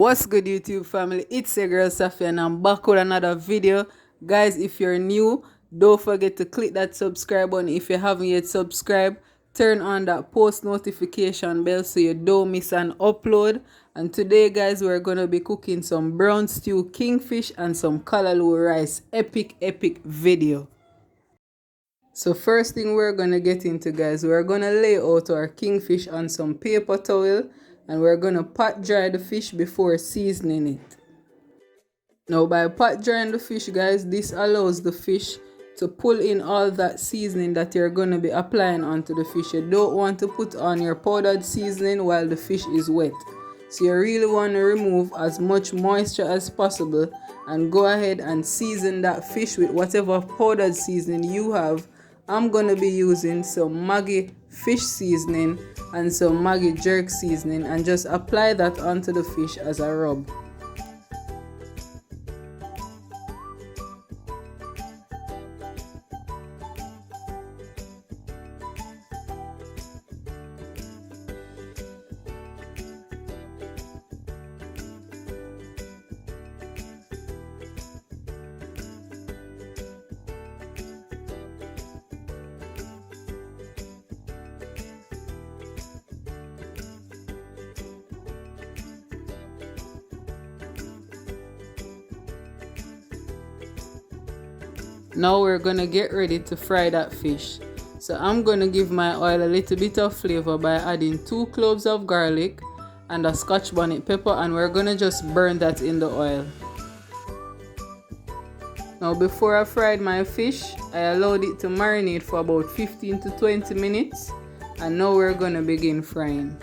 What's good, YouTube family? It's your girl Safi and I'm back with another video. Guys, if you're new, don't forget to click that subscribe button. If you haven't yet subscribed, turn on that post notification bell so you don't miss an upload. And today, guys, we're gonna be cooking some brown stew kingfish and some callaloo rice. Epic video. So first thing we're gonna get into, guys, we're gonna lay out our kingfish on some paper towel and we're gonna pot dry the fish before seasoning it. Now by pot drying the fish, guys, this allows the fish to pull in all that seasoning that you're gonna be applying onto the fish. You don't want to put on your powdered seasoning while the fish is wet. So you really want to remove as much moisture as possible and go ahead and season that fish with whatever powdered seasoning you have. I'm going to be using some Maggi fish seasoning and some Maggi jerk seasoning and just apply that onto the fish as a rub. Now we're gonna get ready to fry that fish. So I'm gonna give my oil a little bit of flavor by adding 2 cloves of garlic and a Scotch bonnet pepper, and we're gonna just burn that in the oil. Now before I fried my fish, I allowed it to marinate for about 15 to 20 minutes, and now we're gonna begin frying.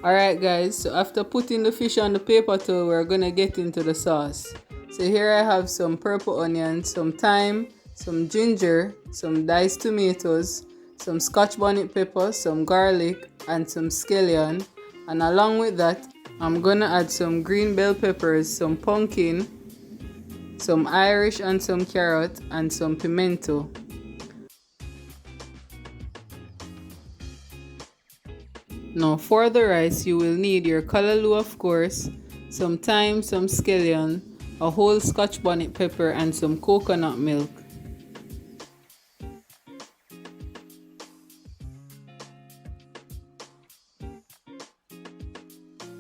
Alright guys, so after putting the fish on the paper towel, we're gonna get into the sauce. So here I have some purple onion, some thyme, some ginger, some diced tomatoes, some Scotch bonnet pepper, some garlic, and some scallion. And along with that, I'm gonna add some green bell peppers, some pumpkin, some Irish and some carrot, and some pimento. Now for the rice, you will need your callaloo, of course, some thyme, some scallion, a whole Scotch bonnet pepper, and some coconut milk.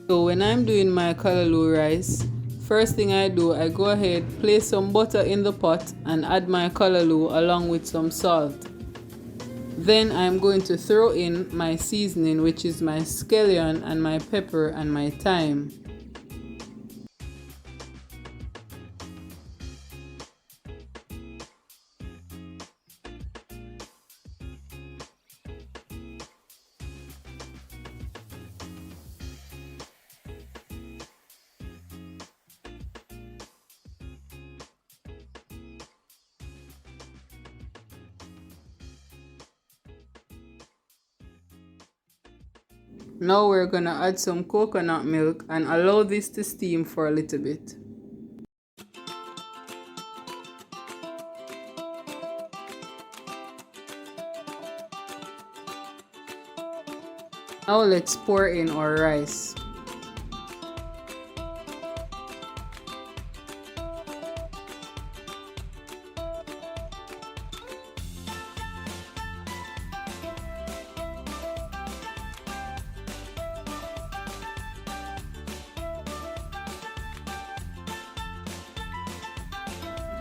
So when I'm doing my callaloo rice, first thing I do, I go ahead, place some butter in the pot and add my callaloo along with some salt. Then I'm going to throw in my seasoning, which is my scallion and my pepper and my thyme. Now we're gonna add some coconut milk and allow this to steam for a little bit. Now let's pour in our rice.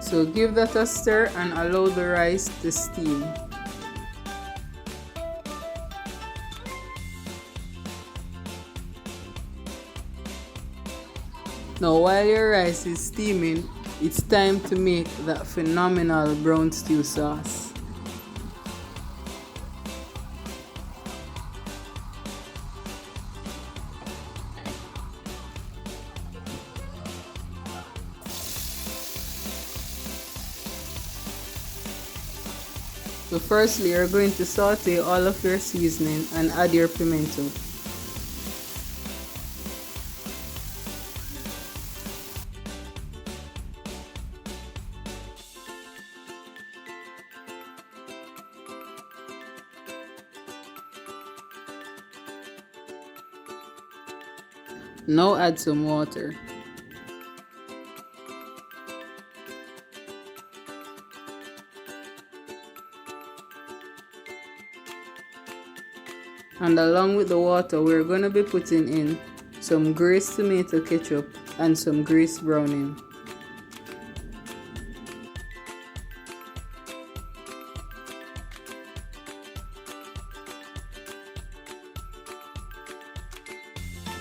So give that a stir and allow the rice to steam. Now while your rice is steaming, it's time to make that phenomenal brown stew sauce. So firstly, you're going to saute all of your seasoning and add your pimento. Now add some water. And along with the water, we're going to be putting in some greased tomato ketchup and some greased browning.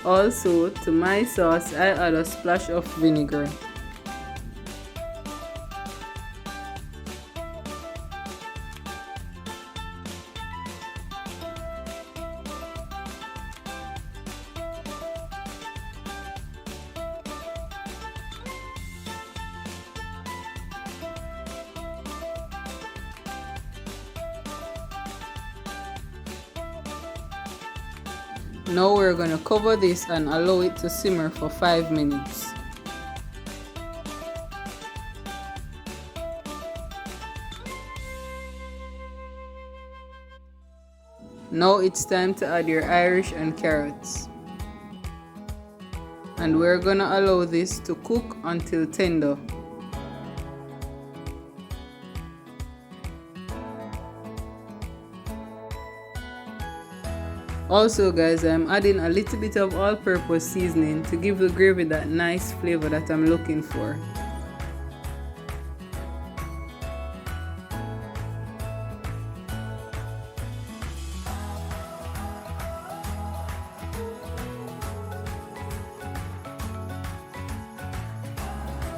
Also, to my sauce, I add a splash of vinegar. Now we're going to cover this and allow it to simmer for 5 minutes. Now it's time to add your Irish and carrots. And we're going to allow this to cook until tender. Also guys, I'm adding a little bit of all-purpose seasoning to give the gravy that nice flavor that I'm looking for.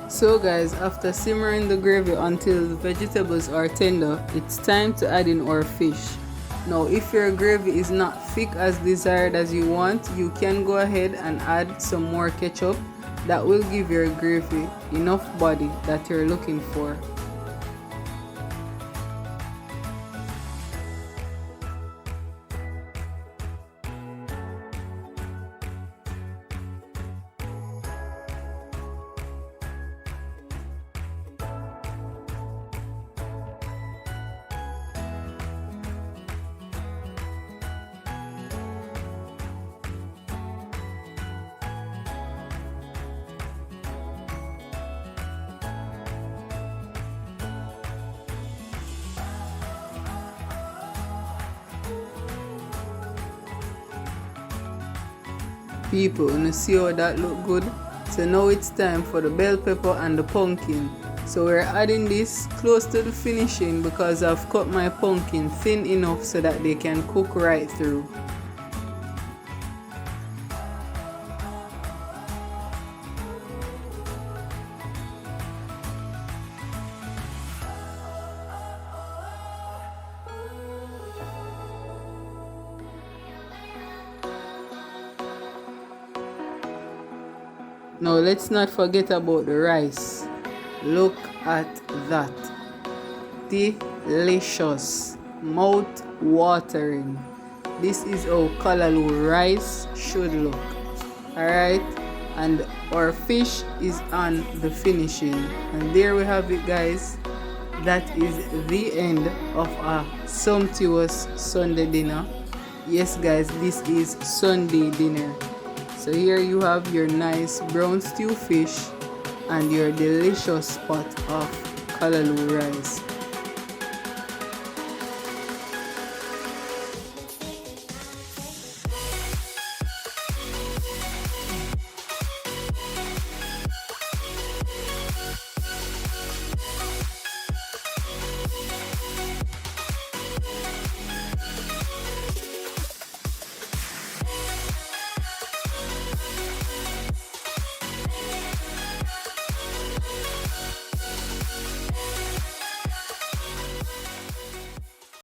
So guys, after simmering the gravy until the vegetables are tender, it's time to add in our fish. Now if your gravy is not thick as desired as you want, you can go ahead and add some more ketchup. That will give your gravy enough body that you're looking for. People, you see how that look good? So now it's time for the bell pepper and the pumpkin. So we're adding this close to the finishing because I've cut my pumpkin thin enough so that they can cook right through. Now let's not forget about the rice. Look at that. Delicious. Mouth watering. This is how Callaloo rice should look. Alright? And our fish is on the finishing. And there we have it guys. That is the end of a sumptuous Sunday dinner. Yes guys, this is Sunday dinner. So here you have your nice brown stew fish and your delicious pot of Callaloo rice.